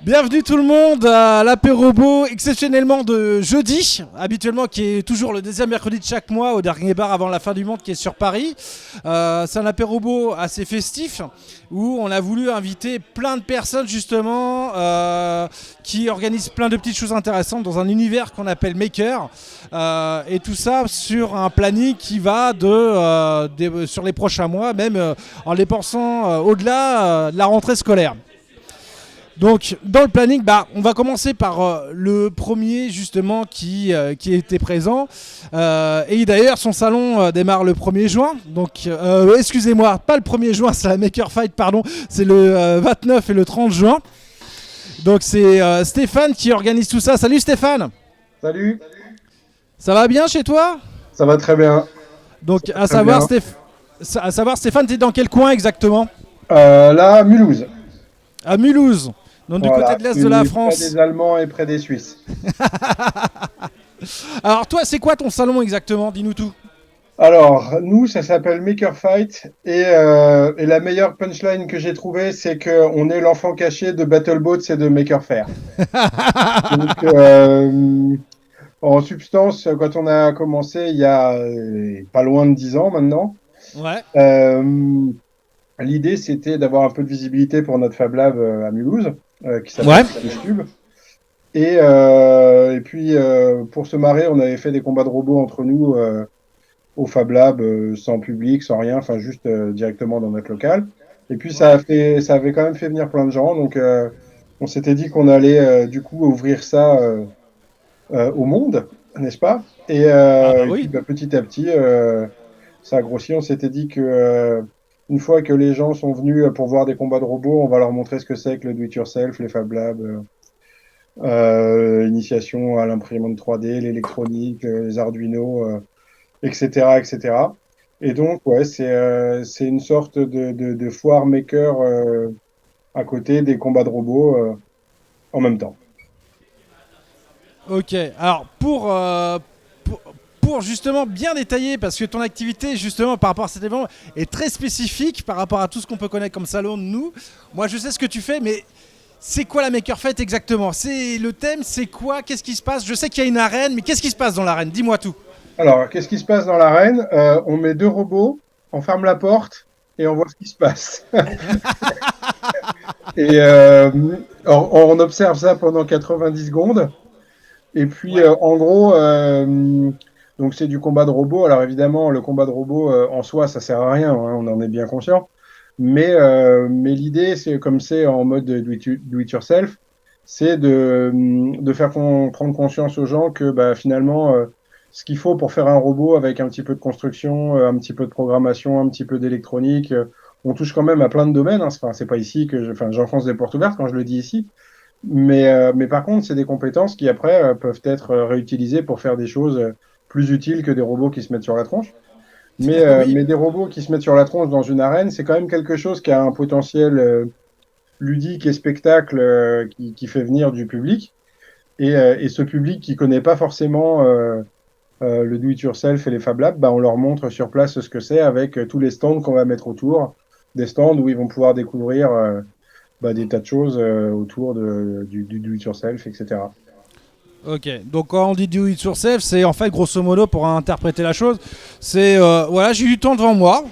Bienvenue tout le monde à l'apéro exceptionnellement de jeudi, habituellement qui est toujours le deuxième mercredi de chaque mois au dernier bar avant la fin du monde qui est sur Paris. C'est un apéro assez festif où on a voulu inviter plein de personnes justement qui organisent plein de petites choses intéressantes dans un univers qu'on appelle Maker et tout ça sur un planning qui va sur les prochains mois, même en les pensant au-delà de la rentrée scolaire. Donc dans le planning, on va commencer par le premier justement qui était présent. Et d'ailleurs son salon démarre le 1er juin. Donc excusez-moi, pas le 1er juin, c'est la Maker Fight, pardon. C'est le 29 et le 30 juin. Donc c'est Stéphane qui organise tout ça. Salut Stéphane. Salut. Ça va bien chez toi? Ça va très bien. Donc à savoir Stéphane, t'es dans quel coin exactement? Là, Mulhouse. À Mulhouse. Donc du côté de l'Est de la France. Près des Allemands et près des Suisses. Alors toi, c'est quoi ton salon exactement? Dis-nous tout. Alors, nous, ça s'appelle Maker Fight. Et la meilleure punchline que j'ai trouvée, c'est qu'on est l'enfant caché de BattleBots et de Maker Faire. Donc, en substance, quand on a commencé il y a pas loin de 10 ans maintenant, l'idée, c'était d'avoir un peu de visibilité pour notre Fab Lab à Mulhouse, qui s'appelle Cube. Et puis, pour se marrer, on avait fait des combats de robots entre nous au Fab Lab, sans public, sans rien, enfin juste directement dans notre local. Et puis, ça avait quand même fait venir plein de gens. Donc, on s'était dit qu'on allait du coup ouvrir ça au monde, n'est-ce pas? Et, oui. et puis, petit à petit, ça a grossi. On s'était dit que une fois que les gens sont venus pour voir des combats de robots, on va leur montrer ce que c'est que le do-it-yourself, les Fab Labs, initiation à l'imprimante 3D, l'électronique, les Arduino, etc., etc. Et donc, ouais, c'est une sorte de foire maker à côté des combats de robots en même temps. Ok, alors pour justement bien détailler, parce que ton activité justement par rapport à cet événement est très spécifique par rapport à tout ce qu'on peut connaître comme salon de nous. Moi je sais ce que tu fais, mais c'est quoi la Maker Fête exactement? C'est le thème, c'est quoi? Qu'est-ce qui se passe? Je sais qu'il y a une arène, mais qu'est-ce qui se passe dans l'arène? Dis-moi tout. Alors, qu'est-ce qui se passe dans l'arène? On met 2 robots, on ferme la porte et on voit ce qui se passe. Et on observe ça pendant 90 secondes. Et puis, en gros, donc c'est du combat de robots. Alors évidemment, le combat de robots en soi, ça sert à rien, hein, on en est bien conscient. Mais l'idée, c'est comme c'est en mode do it yourself, c'est de faire prendre conscience aux gens que finalement, ce qu'il faut pour faire un robot avec un petit peu de construction, un petit peu de programmation, un petit peu d'électronique, on touche quand même à plein de domaines. Hein. Enfin, c'est pas ici que j'enfonce des portes ouvertes quand je le dis ici. Mais par contre, c'est des compétences qui après peuvent être réutilisées pour faire des choses plus utiles que des robots qui se mettent sur la tronche. Oui. Mais des robots qui se mettent sur la tronche dans une arène, c'est quand même quelque chose qui a un potentiel ludique et spectacle qui fait venir du public. Et ce public qui connaît pas forcément le do-it-yourself et les Fab Labs, on leur montre sur place ce que c'est avec tous les stands qu'on va mettre autour, des stands où ils vont pouvoir découvrir des tas de choses autour du do-it-yourself, etc. Ok, donc quand on dit do it yourself, c'est en fait grosso modo pour interpréter la chose, c'est voilà, j'ai du temps devant moi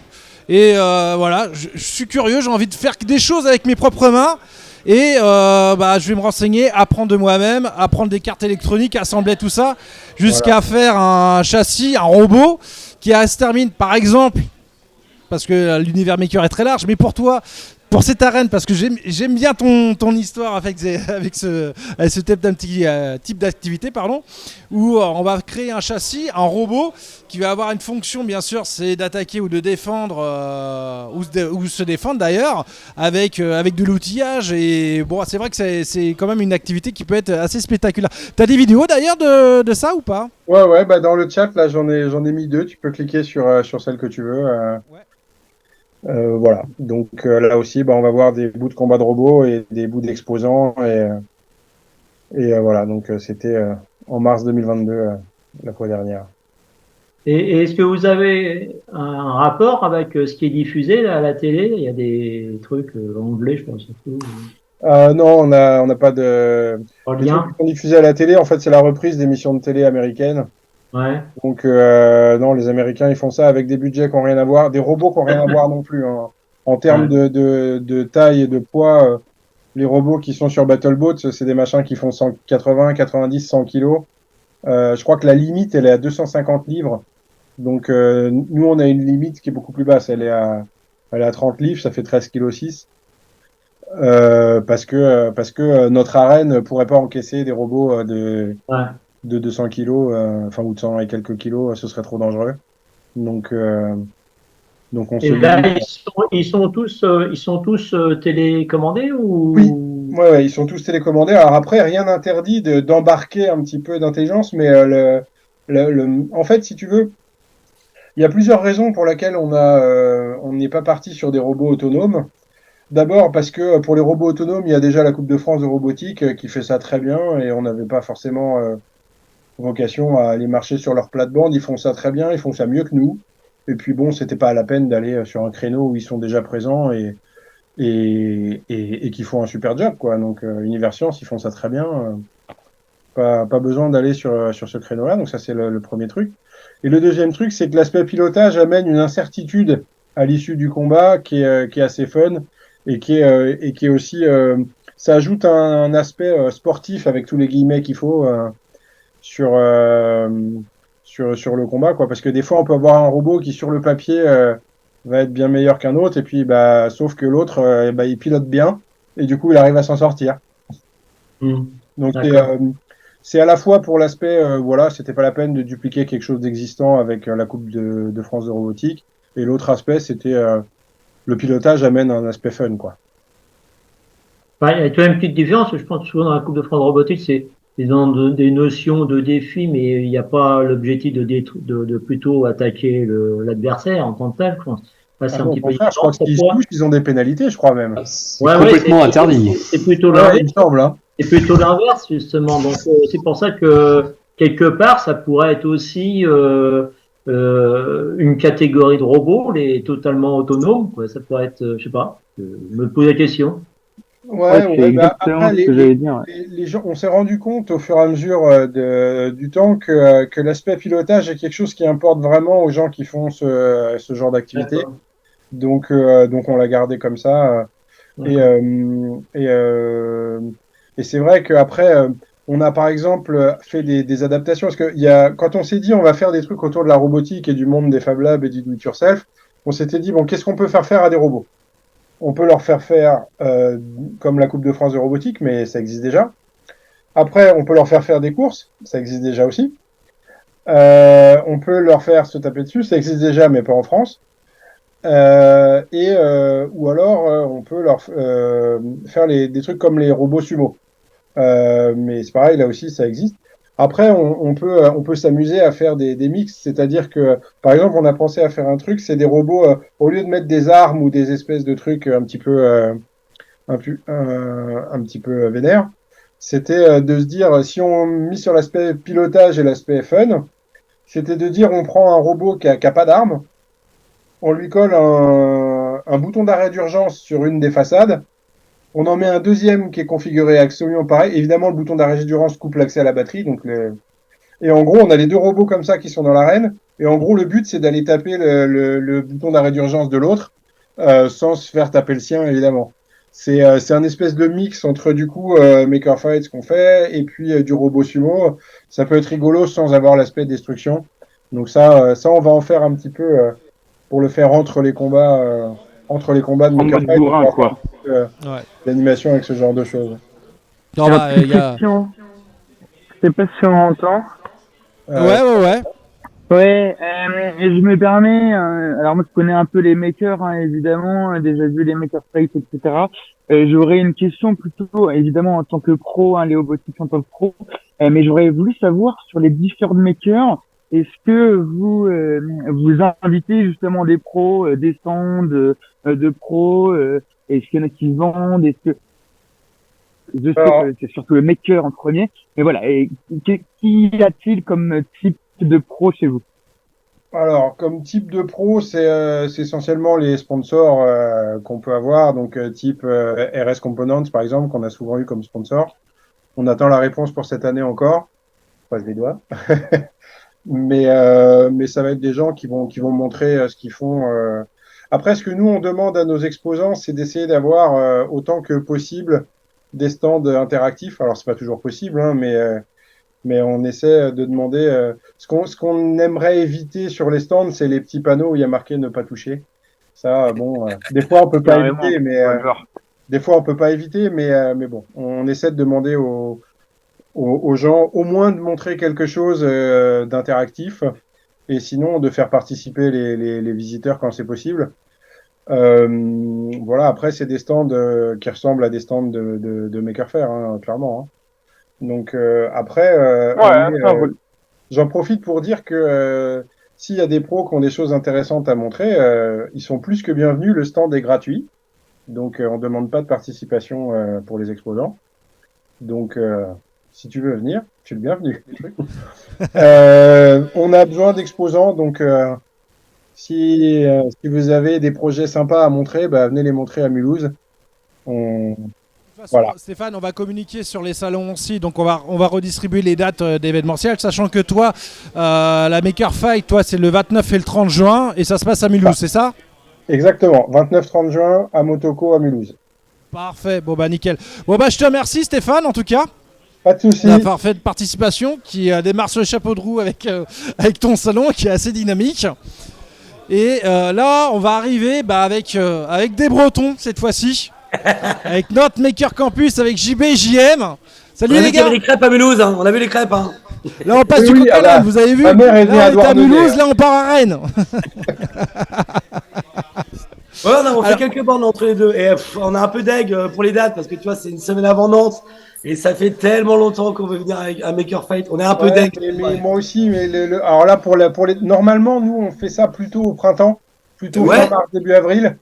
et voilà, je suis curieux, j'ai envie de faire des choses avec mes propres mains et je vais me renseigner, apprendre de moi-même, apprendre des cartes électroniques, assembler tout ça jusqu'à faire un châssis, un robot qui se termine par exemple, parce que l'univers maker est très large, mais pour toi, pour cette arène, parce que j'aime bien ton histoire avec ce type d'activité, pardon, où on va créer un châssis, un robot qui va avoir une fonction, bien sûr, c'est d'attaquer ou de défendre, ou se défendre d'ailleurs, avec de l'outillage. Et bon, c'est vrai que c'est quand même une activité qui peut être assez spectaculaire. T'as des vidéos d'ailleurs de ça ou pas? Ouais, dans le chat, là, j'en ai mis 2. Tu peux cliquer sur celle que tu veux. Ouais. Voilà. Donc là aussi, on va voir des bouts de combat de robots et des bouts d'exposants. Et voilà, donc c'était en mars 2022, la fois dernière. Et est-ce que vous avez un rapport avec ce qui est diffusé là, à la télé? Il y a des trucs anglais, je pense. Non, on n'a pas de. En Les trucs qui lien? sont diffusés à la télé, en fait, c'est la reprise d'émissions de télé américaines. Ouais, Donc, non, les Américains, ils font ça avec des budgets qui n'ont rien à voir, des robots qui n'ont rien à voir non plus, hein. En termes ouais. de taille et de poids, les robots qui sont sur BattleBots, c'est des machins qui font 180, 90, 100 kilos. Je crois que la limite, elle est à 250 livres. Donc, nous, on a une limite qui est beaucoup plus basse. Elle est à 30 livres, ça fait 13 kg 6. Parce que notre arène ne pourrait pas encaisser des robots Ouais. de 200 kilos, enfin, ou de 100 et quelques kilos, ce serait trop dangereux. Donc, euh, donc on Et se là, limite. ils sont tous télécommandés Oui, ou? ouais, ouais, ils sont tous télécommandés. Alors après, rien n'interdit d'embarquer un petit peu d'intelligence, mais en fait, si tu veux, il y a plusieurs raisons pour lesquelles on n'est pas parti sur des robots autonomes. D'abord parce que pour les robots autonomes, il y a déjà la Coupe de France de robotique qui fait ça très bien et on n'avait pas forcément vocation à aller marcher sur leur plate-bande. Ils font ça très bien, ils font ça mieux que nous. Et puis bon, c'était pas à la peine d'aller sur un créneau où ils sont déjà présents et qui font un super job, quoi. Donc, Univers Science, ils font ça très bien. Pas besoin d'aller sur ce créneau-là. Donc, ça, c'est le premier truc. Et le deuxième truc, c'est que l'aspect pilotage amène une incertitude à l'issue du combat qui est assez fun et qui est aussi. Ça ajoute un aspect sportif avec tous les guillemets qu'il faut sur, euh, sur le combat, quoi. Parce que des fois, on peut avoir un robot qui, sur le papier, va être bien meilleur qu'un autre, et puis, bah, sauf que l'autre, bah, il pilote bien, et du coup, il arrive à s'en sortir. Hmm. Donc, D'accord. c'est à la fois pour l'aspect, voilà, c'était pas la peine de dupliquer quelque chose d'existant avec la Coupe de France de robotique, et l'autre aspect, c'était le pilotage amène un aspect fun, quoi. Ouais, il y a quand même une petite différence. Je pense que souvent dans la Coupe de France de robotique, c'est ils ont des notions de défi, mais il n'y a pas l'objectif de plutôt attaquer l'adversaire en tant que tel. Je pense. Là, Ah c'est un non, au petit peu contraire, je crois différent. que s'ils se touchent, ils ont des pénalités, je crois même. Ah, c'est Ouais, ouais, complètement interdit. c'est plutôt Ouais, il l'inverse. me semble, hein. C'est plutôt l'inverse, justement. Donc, c'est pour ça que, quelque part, ça pourrait être aussi une catégorie de robots, les totalement autonomes, quoi. Ça pourrait être, je sais pas, je me pose la question. Ouais, Ouais, c'est ouais, bah, exactement après, ce que j'allais dire. Ouais. les gens, on s'est rendu compte au fur et à mesure du temps que l'aspect pilotage est quelque chose qui importe vraiment aux gens qui font ce genre d'activité. D'accord. Donc on l'a gardé comme ça. Et, D'accord. euh, et, euh, et c'est vrai qu'après, on a par exemple fait des adaptations. Parce que quand on s'est dit on va faire des trucs autour de la robotique et du monde des Fab Labs et du do it yourself, on s'était dit, bon, qu'est-ce qu'on peut faire à des robots? On peut leur faire faire comme la Coupe de France de robotique, mais ça existe déjà. Après, on peut leur faire faire des courses, ça existe déjà aussi. On peut leur faire se taper dessus, ça existe déjà, mais pas en France. Ou alors, on peut leur faire des trucs comme les robots sumo. Mais c'est pareil, là aussi, ça existe. Après, on peut s'amuser à faire des mix, c'est-à-dire que, par exemple, on a pensé à faire un truc, c'est des robots, au lieu de mettre des armes ou des espèces de trucs un petit peu vénère, c'était de se dire, si on met sur l'aspect pilotage et l'aspect fun, c'était de dire on prend un robot qui a pas d'armes, on lui colle un bouton d'arrêt d'urgence sur une des façades, on en met un deuxième qui est configuré absolument pareil. Évidemment, le bouton d'arrêt d'urgence coupe l'accès à la batterie. Et en gros, on a les deux robots comme ça qui sont dans l'arène. Et en gros, le but, c'est d'aller taper le bouton d'arrêt d'urgence de l'autre sans se faire taper le sien, évidemment. C'est un espèce de mix entre du coup Maker Fight, ce qu'on fait, et puis du robot sumo. Ça peut être rigolo sans avoir l'aspect destruction. Donc ça, on va en faire un petit peu pour le faire entre les combats de En Maker mode Fight. On bourrin, va faire quoi. Ouais. d'animation avec ce genre de choses. Non, Alors, bah, petite question. Je sais pas si on m'entend. Euh, ouais. Ouais, et je me permets, alors moi je connais un peu les makers, hein, évidemment, déjà vu les makers fight, etc. J'aurais une question plutôt, évidemment, en tant que pro, hein, Léo Botic en tant que pro, mais j'aurais voulu savoir sur les différents makers, est-ce que vous invitez justement des pros, des stands de pros, est-ce qu'il y en a qui vendent, est-ce que je sais alors, que c'est surtout le maker en premier, mais voilà, et qui y a-t-il comme type de pro chez vous? Alors, comme type de pro, c'est essentiellement les sponsors qu'on peut avoir, donc type RS Components, par exemple, qu'on a souvent eu comme sponsor. On attend la réponse pour cette année encore. Je passe les doigts. Mais ça va être des gens qui vont montrer ce qu'ils font. Après, ce que nous, on demande à nos exposants, c'est d'essayer d'avoir autant que possible des stands interactifs. Alors, c'est pas toujours possible, hein, mais on essaie de demander. Ce qu'on aimerait éviter sur les stands, c'est les petits panneaux où il y a marqué ne pas toucher. Ça, bon, des fois, on peut pas Carrément. éviter, des fois, on peut pas éviter, mais bon, on essaie de demander aux gens au moins de montrer quelque chose d'interactif et sinon de faire participer les visiteurs quand c'est possible. Voilà, après, c'est des stands qui ressemblent à des stands de Maker Faire, hein, clairement. Hein. Donc, après, Ça roule. j'en profite pour dire que s'il y a des pros qui ont des choses intéressantes à montrer, ils sont plus que bienvenus. Le stand est gratuit. Donc, on ne demande pas de participation pour les exposants. Donc, si tu veux venir, tu es le bienvenu. On a besoin d'exposants, donc si vous avez des projets sympas à montrer, bah, venez les montrer à Mulhouse. De toute façon, Voilà. Stéphane, on va communiquer sur les salons aussi, donc on va redistribuer les dates d'événementiel, sachant que toi, la Maker Fight, toi, c'est le 29 et le 30 juin, et ça se passe à Mulhouse, c'est ça? Exactement, 29-30 juin à Motoko à Mulhouse. Parfait, bon bah nickel. Bon bah je te remercie Stéphane en tout cas Pas de soucis. la parfaite participation qui démarre sur le chapeau de roue avec ton salon qui est assez dynamique. Et là on va arriver avec des Bretons cette fois-ci, avec notre Maker Campus, avec JB et JM. Salut On a les vu qu'il y gars. avait les crêpes à Mulhouse, hein. On a vu les crêpes. Hein. Là on passe Oui, du oui, coq à ah bah, l'âne, vous avez vu? ma mère est venue Là à on est à Douarnenez. Mulhouse, là on part à Rennes. Ouais, on fait Alors- quelques bornes entre les deux. Et on a un peu d'aigle pour les dates parce que tu vois, c'est une semaine avant Nantes. Et ça fait tellement longtemps qu'on veut venir avec un Maker Fight. On est un peu Ouais, d'aigle. mais moi aussi, mais alors là, normalement, nous, on fait ça plutôt au printemps, plutôt Ouais. fin mars, début avril.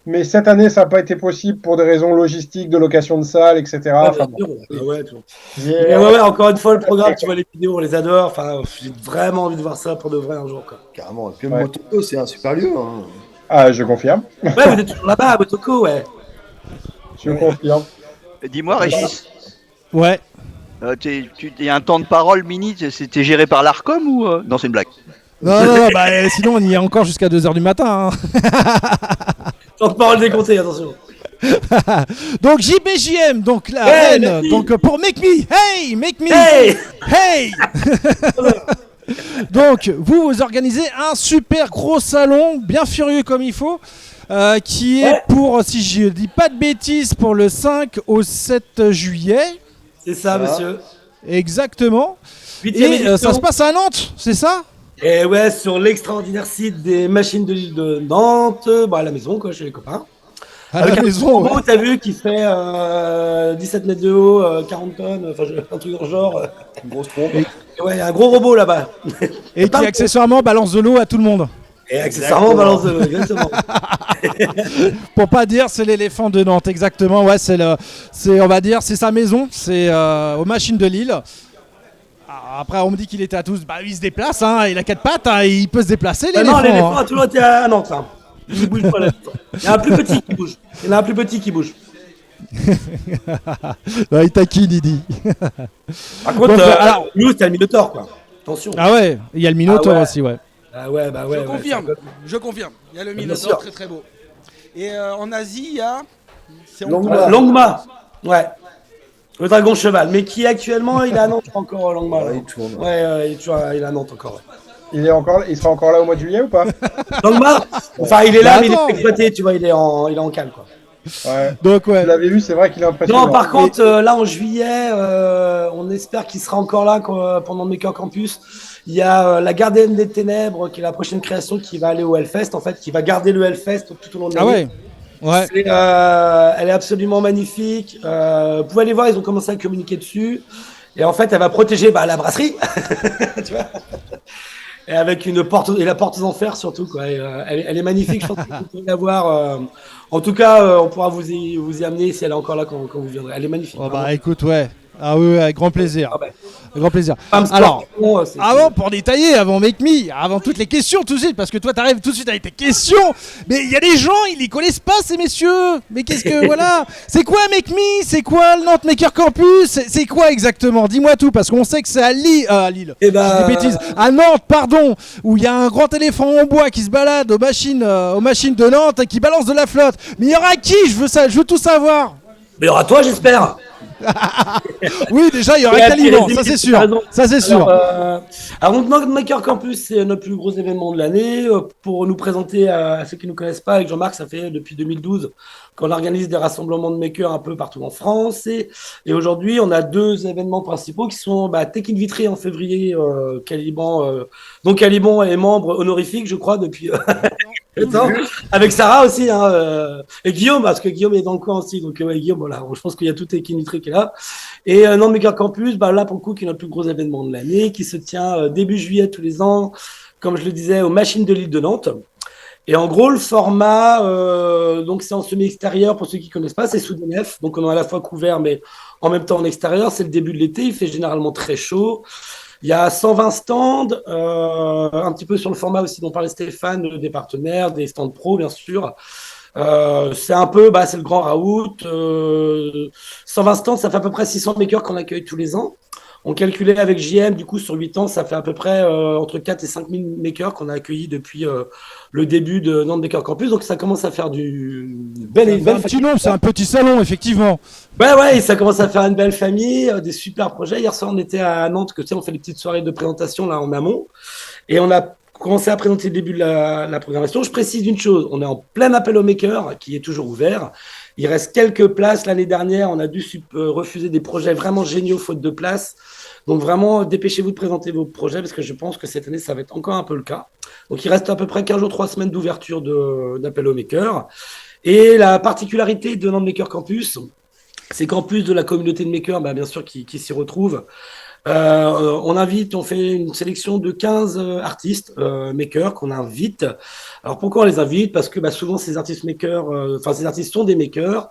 Mais cette année, ça n'a pas été possible pour des raisons logistiques, de location de salle, etc. Ouais, Enfin, bien sûr. Ah ouais, tu vois. j'ai- Mais ouais, encore une fois, le programme, tu vois les vidéos, on les adore. Enfin, j'ai vraiment envie de voir ça pour de vrai un jour. Quoi. Carrément. Et puis Ouais. Motoko, c'est un super lieu. Hein. Ah, je confirme. Ouais, vous êtes toujours là-bas à Motoko, ouais. Je confirme. Dis-moi, Régis, Ouais. il y a un temps de parole mini, c'était géré par l'ARCOM ou non, c'est une blague. Non, bah, sinon on y est encore jusqu'à 2h du matin. Hein. Temps de parole décompté, attention. Donc JBJM, donc la Hey, reine, merci. donc pour Make Me, hey, Make Me, Hey! hey. Donc vous organisez un super gros salon, bien furieux comme il faut, qui est Ouais. pour, si je dis pas de bêtises, pour le 5 au 7 juillet, C'est ça, monsieur. exactement. 8e Et édition. ça se passe à Nantes, c'est ça? Et ouais, sur l'extraordinaire site des machines de Nantes, à la maison, quoi, chez les copains. À Avec la un maison. robot, Ouais. t'as vu, qui fait 17 mètres de haut, 40 tonnes, enfin, un truc dans le genre. Une grosse trompe. Et ouais, il y a un gros robot là-bas. Et qui accessoirement balance de l'eau à tout le monde. Et accessoirement, balance de l'eau, exactement. Pour pas dire c'est l'éléphant de Nantes, exactement. Ouais, on va dire c'est sa maison, c'est aux machines de Lille. Après on me dit qu'il était à tous, bah il se déplace, hein, il a 4 pattes, hein, il peut se déplacer l'éléphant. Non, l'éléphant Hein. a toujours été à Nantes. Hein. Il bouge pas là. Il y a un plus petit qui bouge. Il y en a un plus petit qui bouge. Ouais, il taquine, il dit. Par contre, Donc, alors- nous, c'était le Minotaur, quoi. Attention. Ah ouais, il y a le Minotaur Ah ouais. aussi, ouais. Ah ouais, bah ouais. Je ouais, confirme, ça- je confirme. Il y a le Bien Minotaur sûr. très très beau. Et en Asie, il y a. C'est Longma. Longma. Ouais. Le dragon cheval. Mais qui actuellement, il est à Nantes encore, Longma. là. Ouais, il tourne. Ouais, il est à Nantes encore. Il sera encore là au mois de juillet ou pas? Longma. Enfin, il est là, Bah, mais il est attends. pas exploité, tu vois, il est en cale, quoi. Ouais. Donc Je ouais. l'avais vu, c'est vrai qu'il est impressionnant. Non, par contre, là, en juillet, on espère qu'il sera encore là pendant le Maker Campus. Il y a la Gardienne des Ténèbres, qui est la prochaine création, qui va aller au Hellfest, en fait, qui va garder le Hellfest tout au long de Ah l'année. ouais. Ouais. Elle est absolument magnifique. Vous pouvez aller voir, ils ont commencé à communiquer dessus. Et en fait, elle va protéger la brasserie. Tu vois, et avec une porte, et la porte aux enfers surtout. Quoi. Et, elle est magnifique, je pense que vous pouvez la voir. En tout cas, on pourra vous y amener si elle est encore là quand vous viendrez. Elle est magnifique. Oh, vraiment. bah écoute, ouais. Ah oui, avec grand plaisir. Ah ben. Avec grand plaisir. Femme sport, Alors, bon, c'est- avant, pour détailler, avant Make Me, avant toutes les questions tout de suite, parce que toi t'arrives tout de suite avec tes questions, mais il y a des gens, ils les connaissent pas ces messieurs. Mais qu'est-ce que, voilà, c'est quoi Make Me? C'est quoi le Nantes Maker Campus? C'est quoi exactement? Dis-moi tout, parce qu'on sait que c'est à Lille, Eh ben, je dis des bêtises, à Nantes, pardon, où il y a un grand éléphant en bois qui se balade aux machines de Nantes et qui balance de la flotte. Mais il y aura qui? Je veux tout savoir. mais il y aura toi, j'espère. Oui, déjà, il y aura Et Caliban, puis, ça c'est t'as sûr. raison. Ça c'est sûr. Alors donc, Maker Campus, c'est notre plus gros événement de l'année. Pour nous présenter à ceux qui ne nous connaissent pas, avec Jean-Marc, ça fait depuis 2012 qu'on organise des rassemblements de makers un peu partout en France. Et aujourd'hui, on a 2 événements principaux qui sont Tech in Vitré en février. Caliban, donc Caliban est membre honorifique, je crois, depuis temps. Avec Sarah aussi, hein, et Guillaume, parce que Guillaume est dans le coin aussi. Donc ouais, Guillaume, voilà, je pense qu'il y a tout Tech in Vitré qui est là. Et Nantes Maker Campus, là pour le coup, qui est notre plus gros événement de l'année, qui se tient début juillet tous les ans, comme je le disais, aux Machines de l'île de Nantes. Et en gros, le format, donc c'est en semi-extérieur, pour ceux qui ne connaissent pas, c'est sous des nefs, donc on est à la fois couvert, mais en même temps en extérieur. C'est le début de l'été, il fait généralement très chaud. Il y a 120 stands, un petit peu sur le format aussi dont parlait Stéphane, des partenaires, des stands pro, bien sûr. C'est un peu, c'est le grand raout. 120 stands, ça fait à peu près 600 makers qu'on accueille tous les ans. On calculait avec JM, du coup, sur 8 ans, ça fait à peu près entre 4 et 5 000 makers qu'on a accueillis depuis le début de Nantes Maker Campus. Donc, ça commence à faire du bel C'est un petit nombre, c'est un petit salon, effectivement. Ouais, ça commence à faire une belle famille, des super projets. Hier soir, on était à Nantes, que tu sais, on fait des petites soirées de présentation là en amont. Et on a commencé à présenter le début de la programmation. Je précise une chose, on est en plein appel aux makers, qui est toujours ouvert. Il reste quelques places. L'année dernière, on a dû refuser des projets vraiment géniaux faute de place. Donc vraiment, dépêchez-vous de présenter vos projets parce que je pense que cette année, ça va être encore un peu le cas. Donc il reste à peu près 15 jours, 3 semaines d'ouverture d'appel aux makers. Et la particularité de Nantes Maker Campus, c'est qu'en plus de la communauté de makers, bien sûr, qui s'y retrouve, on fait une sélection de 15 artistes makers qu'on invite. Alors pourquoi on les invite? Parce que souvent ces artistes makers, ces artistes sont des makers.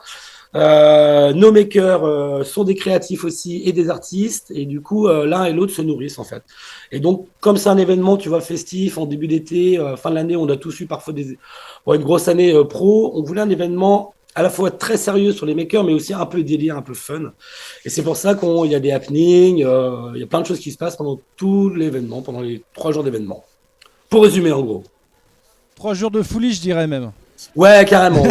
Nos makers sont des créatifs aussi et des artistes, et du coup l'un et l'autre se nourrissent en fait. Et donc comme c'est un événement, tu vois, festif en début d'été, fin de l'année, on a tous eu parfois une grosse année pro. On voulait un événement à la fois très sérieux sur les makers, mais aussi un peu délire, un peu fun. Et c'est pour ça qu'il y a des happenings, il y a plein de choses qui se passent pendant tout l'événement, pendant les 3 jours d'événement. Pour résumer, en gros. 3 jours de folie, je dirais même. Ouais, carrément.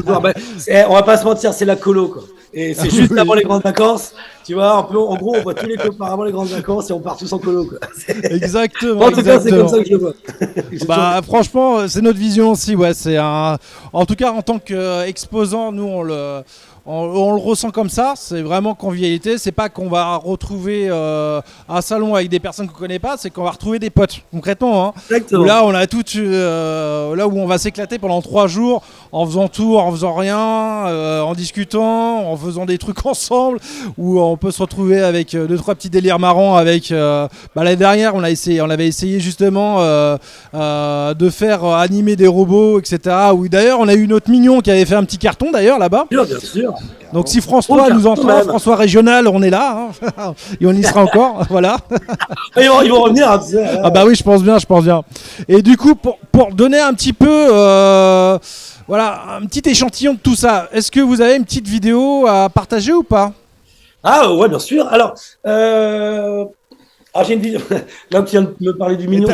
On va pas se mentir, c'est la colo, quoi. Et c'est juste Oui. avant les grandes vacances. Tu vois, en gros, on voit tous les copains avant les grandes vacances et on part tous en colo, quoi. Exactement. En tout cas, c'est exactement. comme ça que je le vois. Franchement, c'est notre vision aussi. Ouais, en tout cas, en tant qu'exposant, nous, on le ressent comme ça. C'est vraiment convivialité. C'est pas qu'on va retrouver un salon avec des personnes qu'on connaît pas, c'est qu'on va retrouver des potes, concrètement. Hein. Exactement. Où là, on a là où on va s'éclater pendant 3 jours en faisant tout, en faisant rien, en discutant, en faisant des trucs ensemble, où on peut se retrouver avec 2-3 petits délires marrants. Avec l'année dernière, on avait essayé justement de faire animer des robots, etc. Où d'ailleurs, on a eu notre mignon qui avait fait un petit carton d'ailleurs là-bas. Bien sûr. Donc si François nous entend, François Régional, on est là, hein. Et on y sera encore, voilà. Ils vont revenir. Hein, tu sais, Ah bah oui, je pense bien. Et du coup, pour donner un petit peu, un petit échantillon de tout ça, est-ce que vous avez une petite vidéo à partager ou pas? Ah ouais, bien sûr. Alors, j'ai une vidéo. Là, tu viens de me parler du mignon.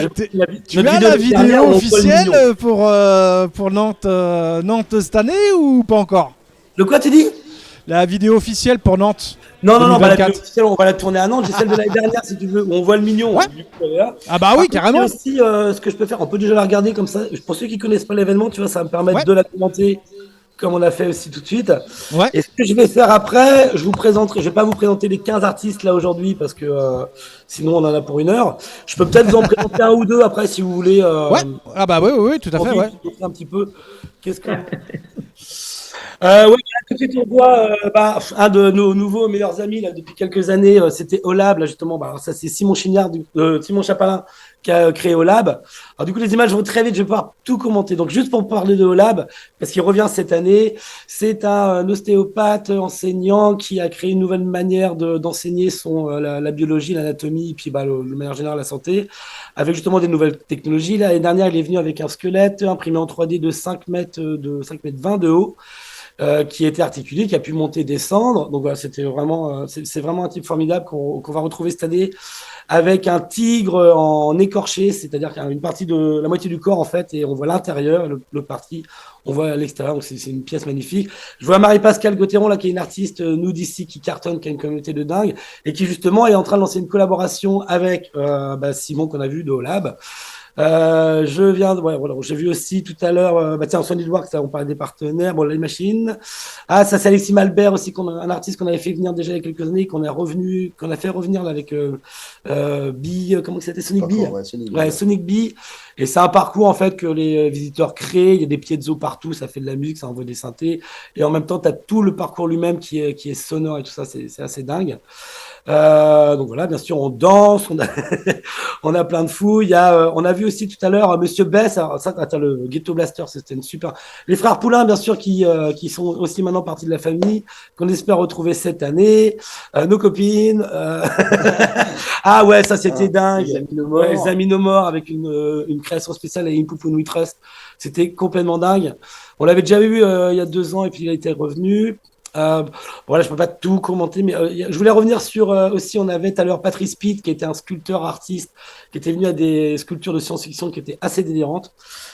Tu as la vidéo officielle pour Nantes cette année ou pas encore? De quoi tu dis? La vidéo officielle pour Nantes. Non, la 2024. vidéo officielle, on va la tourner à Nantes. J'ai celle de l'année dernière, si tu veux, où on voit le mignon. Ouais. Ah bah oui, carrément. Aussi, ce que je peux faire, on peut déjà la regarder comme ça. Pour ceux qui connaissent pas l'événement, tu vois, ça va me permettre de la commenter, comme on a fait aussi tout de suite. Ouais. Et ce que je vais faire après, je vais pas vous présenter les 15 artistes là aujourd'hui, parce que sinon on en a pour 1 heure. Je peux peut-être vous en présenter un ou deux après, si vous voulez. Ouais. Ah bah oui, tout à fait, ouais. Un petit peu. Qu'est-ce que... tout de suite on voit un de nos nouveaux meilleurs amis là, depuis quelques années, c'était Olab, là, justement. Alors ça c'est Simon Chignard, Simon Chapalin, qu'a créé Olab. Alors du coup, les images vont très vite, je vais pouvoir tout commenter. Donc juste pour parler de Olab, parce qu'il revient cette année, c'est un ostéopathe enseignant qui a créé une nouvelle manière d'enseigner la biologie, l'anatomie, puis de manière générale la santé, avec justement des nouvelles technologies. L'année dernière, il est venu avec un squelette imprimé en 3D de 5 mètres, de 5 mètres 20 de haut, qui était articulé, qui a pu monter, descendre. Donc voilà, c'était vraiment, c'est vraiment un type formidable qu'on va retrouver cette année avec un tigre en écorché, c'est-à-dire qu'il y a une partie de la moitié du corps en fait, et on voit l'intérieur, l'autre partie, on voit l'extérieur. Donc c'est une pièce magnifique. Je vois Marie-Pascale Gauthieron là, qui est une artiste nous d'ici qui cartonne, qui a une communauté de dingue, et qui justement est en train de lancer une collaboration avec Simon qu'on a vu de Olab. J'ai vu aussi tout à l'heure, tiens, Sony Works, on parlait des partenaires, bon, les machines. Ah, ça, c'est Alexis Malbert aussi, un artiste qu'on avait fait venir déjà il y a quelques années, qu'on a fait revenir là avec comment c'était Sonic Bee? Ouais, Sonic Bee. Et c'est un parcours, en fait, que les visiteurs créent. Il y a des piezo partout, ça fait de la musique, ça envoie des synthés. Et en même temps, tu as tout le parcours lui-même qui est sonore et tout ça, c'est assez dingue. Donc voilà, bien sûr, on danse, on a plein de fous. On a vu aussi tout à l'heure Monsieur Bess. Alors ça, attends, le Ghetto Blaster, c'était une super. Les frères Poulain, bien sûr, qui sont aussi maintenant partie de la famille, qu'on espère retrouver cette année. Nos copines. Ah ouais, ça c'était dingue. Les Amis No More avec une création spéciale et une Poupoune We Trust. C'était complètement dingue. On l'avait déjà vu il y a 2 ans et puis il a été revenu. Voilà, je peux pas tout commenter, mais je voulais revenir sur aussi, on avait tout à l'heure Patrice Pitt, qui était un sculpteur artiste, qui était venu à des sculptures de science-fiction qui étaient assez délirantes.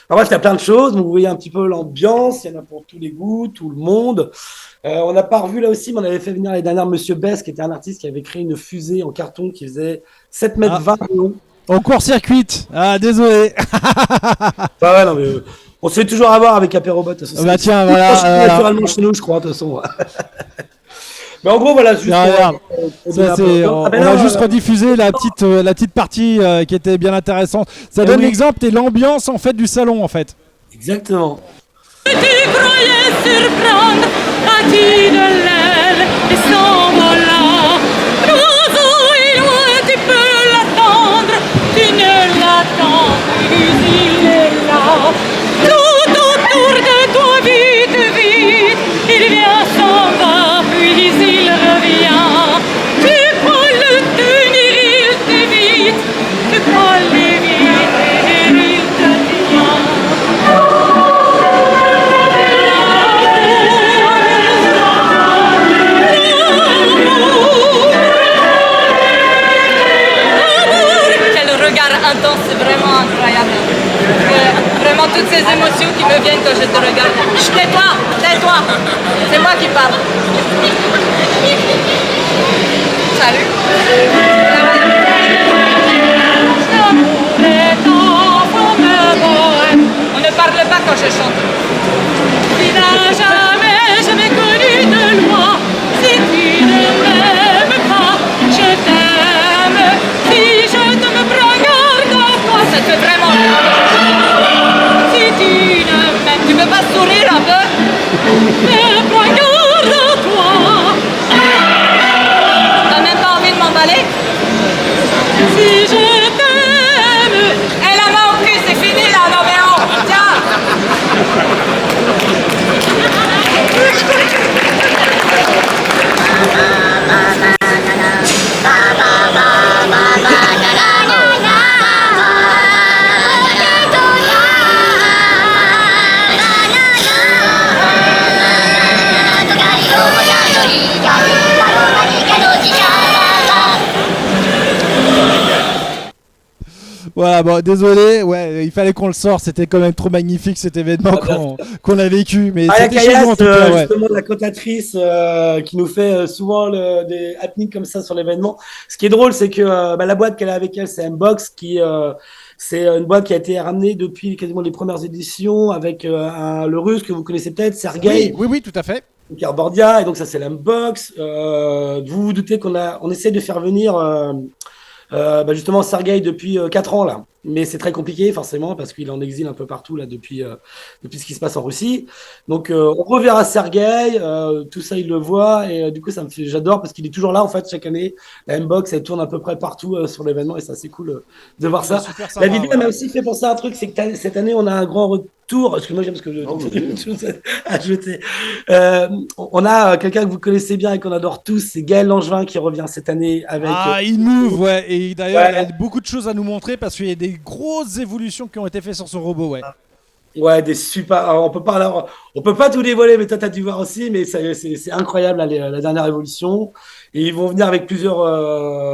Alors, il y a plein de choses, donc vous voyez un petit peu l'ambiance, il y en a pour tous les goûts, tout le monde. On n'a pas revu là aussi, mais on avait fait venir les dernières Monsieur Bess, qui était un artiste qui avait créé une fusée en carton qui faisait 7 mètres 20 de long. En court-circuit. Ah, désolé. Bah ouais, non, mais on se fait toujours avoir avec Apérobot. Bah tiens, voilà. Naturellement chez nous, je crois, de toute façon. Mais en gros, voilà. Juste on a juste rediffusé la petite partie qui était bien intéressante. Ça donne l'exemple et l'ambiance en fait du salon en fait. Exactement. Tu croyais surprendre à qui de l'aile et s'envola. L'oiseau est loin, tu peux l'attendre. Tu ne l'attends plus, il est là. Tout autour de toi, vite, vite. Il vient, s'en va, puis il revient. Tu crois le tenir, il t'évite. Tu crois l'éviter, il te tient. Intense, c'est vraiment incroyable. Vraiment toutes ces émotions qui me viennent quand je te regarde. Tais-toi, c'est moi qui parle. Salut. On ne parle pas quand je chante. Tu n'as jamais connu de loi. Si tu ne m'aimes pas, je t'aime. Si je te me prends garde à toi, ça te fait vraiment bien. Si tu ne m'aimes, tu peux pas sourire un peu? Me prends garde à toi. T'as même pas envie de m'emballer? Si je t'aime, et la main au cul, c'est fini là, non mais oh, tiens. Voilà, bon, désolé, ouais, il fallait qu'on le sorte, c'était quand même trop magnifique cet événement qu'on a vécu, mais c'était chez nous en tout cas, ouais. Justement, la cantatrice qui nous fait souvent des happenings comme ça sur l'événement. Ce qui est drôle, c'est que la boîte qu'elle a avec elle, c'est Mbox, c'est une boîte qui a été ramenée depuis quasiment les premières éditions avec le russe que vous connaissez peut-être, Sergei. Oui, tout à fait. Carbordia, et donc ça c'est l'Mbox. Vous vous doutez qu'on essaie de faire venir justement Sergei depuis 4 ans là. mais c'est très compliqué forcément parce qu'il est en exil un peu partout là depuis ce qui se passe en Russie. Donc on reverra Sergueï, tout ça il le voit et du coup j'adore parce qu'il est toujours là en fait chaque année. La M-Box elle tourne à peu près partout sur l'événement et ça c'est cool de voir ça. Super La sympa, vidéo ouais. elle m'a aussi fait penser à un truc, c'est que cette année on a un grand retour. Excuse-moi James, parce que Non, mais je ajouter. On a quelqu'un que vous connaissez bien et qu'on adore tous, c'est Gaël Langevin qui revient cette année avec. Ah, il move, ouais. Et d'ailleurs, Ouais. il a beaucoup de choses à nous montrer parce qu'il y a des grosses évolutions qui ont été faites sur son robot, ouais. Ouais, des super. Alors, on peut pas tout dévoiler, mais toi, tu as dû voir aussi. Mais c'est incroyable, là, la dernière évolution. Et ils vont venir avec plusieurs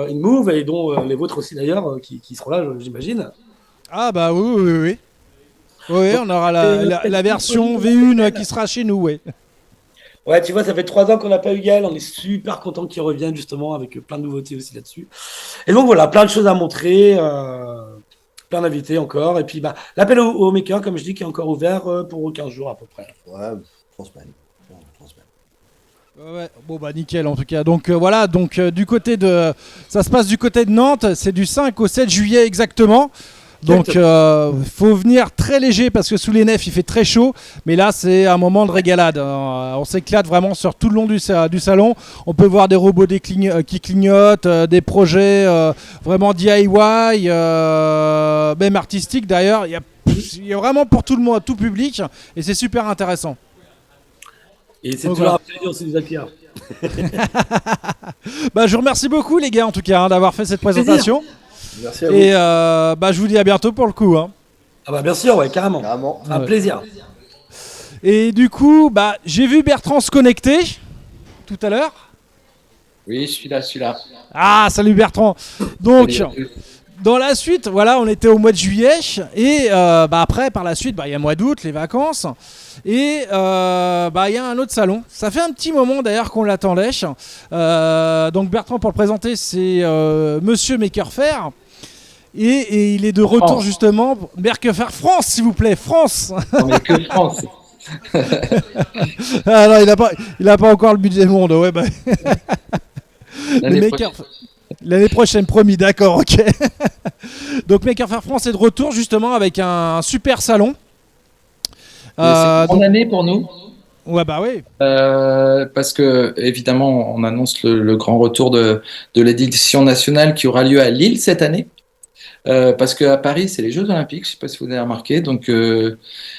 in-move, et dont les vôtres aussi, d'ailleurs, qui seront là, j'imagine. Ah, bah oui, oui, oui. Oui, oui, on aura la version V1 qui sera chez nous, ouais. Ouais, tu vois, ça fait 3 ans qu'on n'a pas eu Gaël. On est super content qu'il revienne, justement, avec plein de nouveautés aussi là-dessus. Et donc, voilà, plein de choses à montrer. Plein d'invités encore. Et puis, bah, l'appel au maker, comme je dis, qui est encore ouvert pour 15 jours à peu près. Ouais, 3 semaines. Non, 3 semaines. Ouais, bon bah nickel en tout cas. Donc voilà, donc du côté de, ça se passe du côté de Nantes, c'est du 5 au 7 juillet exactement. Donc faut venir très léger parce que sous les nefs il fait très chaud, mais là c'est un moment de régalade. On s'éclate vraiment sur tout le long du salon. On peut voir des robots qui clignotent, des projets vraiment DIY, même artistiques d'ailleurs. Il y a vraiment pour tout le monde, tout public, et c'est super intéressant. Et c'est Donc, toujours voilà. un plaisir aussi de vous accueillir. Bah, je vous remercie beaucoup les gars en tout cas d'avoir fait cette présentation. Merci à vous. Et bah, je vous dis à bientôt pour le coup. Hein. Ah bah bien sûr, ouais, carrément. Carrément. Un Ouais. plaisir. Et du coup, bah, j'ai vu Bertrand se connecter tout à l'heure. Oui, je suis là. Ah, salut Bertrand. Donc, Salut à tous. dans la suite, voilà, on était au mois de juillet. Et bah, après, par la suite, bah, il y a le mois d'août, les vacances. Et bah, il y a un autre salon. Ça fait un petit moment d'ailleurs qu'on l'attendait. Donc Bertrand, pour le présenter, c'est Monsieur Maker Faire. Et il est de retour France. justement. Maker Faire France, s'il vous plaît, France. On est que France. Ah non, il a pas encore le budget monde. Ouais, bah. L'année Le Maker- L'année prochaine, promis, d'accord, ok. Donc Maker Faire France est de retour justement avec un super salon. C'est une grande donc- année pour nous. Ouais, bah oui. Parce que évidemment, on annonce le grand retour de l'édition nationale qui aura lieu à Lille cette année. Parce qu'à Paris, c'est les Jeux Olympiques, je ne sais pas si vous avez remarqué. Donc,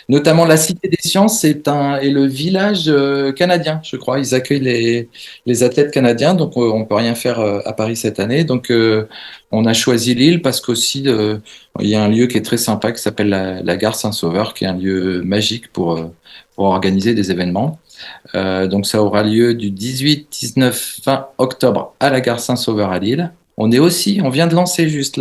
notamment la Cité des Sciences est le village canadien, je crois. Ils accueillent les athlètes canadiens, donc on ne peut rien faire à Paris cette année. Donc, on a choisi Lille parce qu'aussi, il y a un lieu qui est très sympa qui s'appelle la Gare Saint-Sauveur, qui est un lieu magique pour organiser des événements. Donc, ça aura lieu du 18, 19, 20 octobre à la Gare Saint-Sauveur à Lille. On vient de lancer juste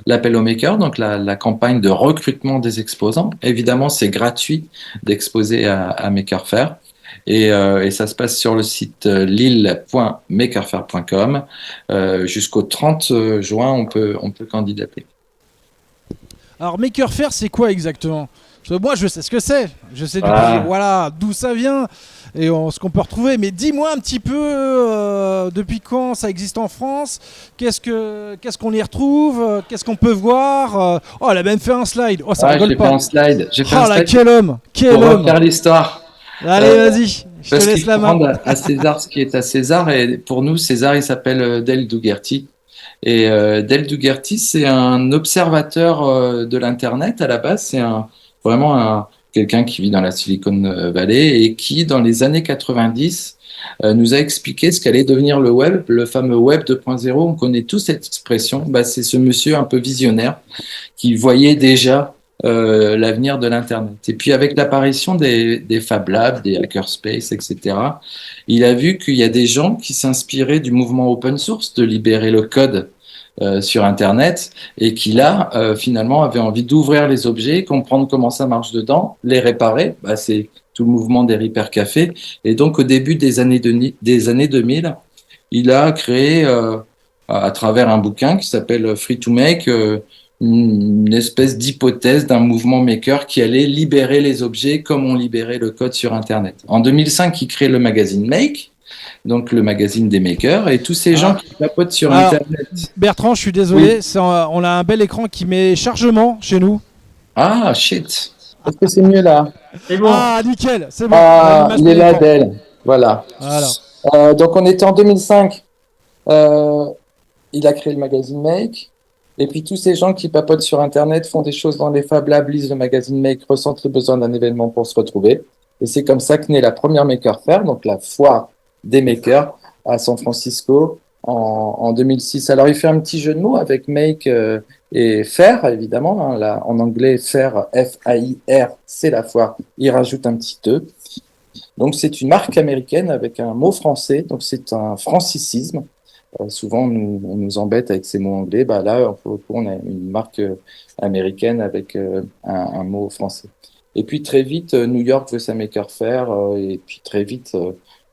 l'appel aux makers, donc la campagne de recrutement des exposants. Évidemment, c'est gratuit d'exposer à Maker Faire. Et ça se passe sur le site lille.makerfaire.com. Jusqu'au 30 juin, on peut candidater. Alors Maker Faire, c'est quoi exactement? Parce que moi, je sais ce que c'est. Je sais voilà, d'où ça vient et ce qu'on peut retrouver. Mais dis-moi un petit peu depuis quand ça existe en France. Qu'est-ce qu'on y retrouve? Qu'est-ce qu'on peut voir? Oh, elle a même fait un slide. Oh, ça rigole J'ai pas. fait un slide. J'ai fait Oh un là, slide quel homme! Quel pour homme! refaire l'histoire. Allez, vas-y. Je Parce te laisse qu'il la faut main. rendre à César ce qui est à César. Et pour nous, César, il s'appelle Del Dugerti. Et Del Dugerti, c'est un observateur de l'Internet à la base. C'est vraiment quelqu'un qui vit dans la Silicon Valley et qui, dans les années 90, nous a expliqué ce qu'allait devenir le web, le fameux web 2.0. On connaît tous cette expression. Bah, c'est ce monsieur un peu visionnaire qui voyait déjà l'avenir de l'Internet. Et puis avec l'apparition des Fab Labs, des Hackerspace, etc., il a vu qu'il y a des gens qui s'inspiraient du mouvement open source, de libérer le code sur Internet, et qui là, finalement, avait envie d'ouvrir les objets, comprendre comment ça marche dedans, les réparer. Bah, c'est tout le mouvement des Repair Café. Et donc, au début des années 2000, il a créé, à travers un bouquin qui s'appelle Free to Make, une espèce d'hypothèse d'un mouvement maker qui allait libérer les objets comme on libérait le code sur Internet. En 2005, il crée le magazine Make, donc le magazine des makers, et tous ces gens qui papotent sur Alors, Internet. Bertrand, je suis désolé, Oui. on a un bel écran qui met chargement chez nous. Ah, shit. Est-ce que c'est mieux là? C'est bon. Ah, nickel, c'est bon. on a Ah, l'image il de est là, l'écran. Del. Voilà. Voilà. Donc on était en 2005. Il a créé le magazine Make. Et puis tous ces gens qui papotent sur Internet font des choses dans les Fab Labs, lisent le magazine Make, ressentent le besoin d'un événement pour se retrouver. Et c'est comme ça que naît la première Maker Faire, donc la foire des makers à San Francisco en 2006. Alors il fait un petit jeu de mots avec Make et Faire, évidemment. Hein, là, en anglais, Faire, F-A-I-R, c'est la foire. Il rajoute un petit E. Donc c'est une marque américaine avec un mot français, donc c'est un francicisme. Souvent, on nous embête avec ces mots anglais. Bah là, on a une marque américaine avec un mot français. Et puis très vite, New York veut sa Maker Faire, et puis très vite,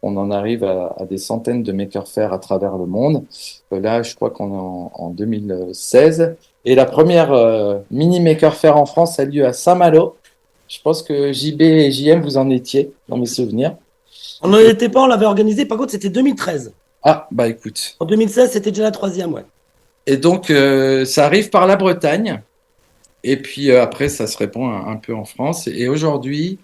on en arrive à des centaines de Maker Faire à travers le monde. Là, je crois qu'on est en 2016. Et la première mini Maker Faire en France a lieu à Saint-Malo. Je pense que JB et JM, vous en étiez, dans mes souvenirs. On n'en était pas, on l'avait organisé. Par contre, c'était 2013. Ah, bah écoute. En 2016, c'était déjà la 3e, ouais. Et donc, ça arrive par la Bretagne. Et puis après, ça se répand un peu en France. Et aujourd'hui,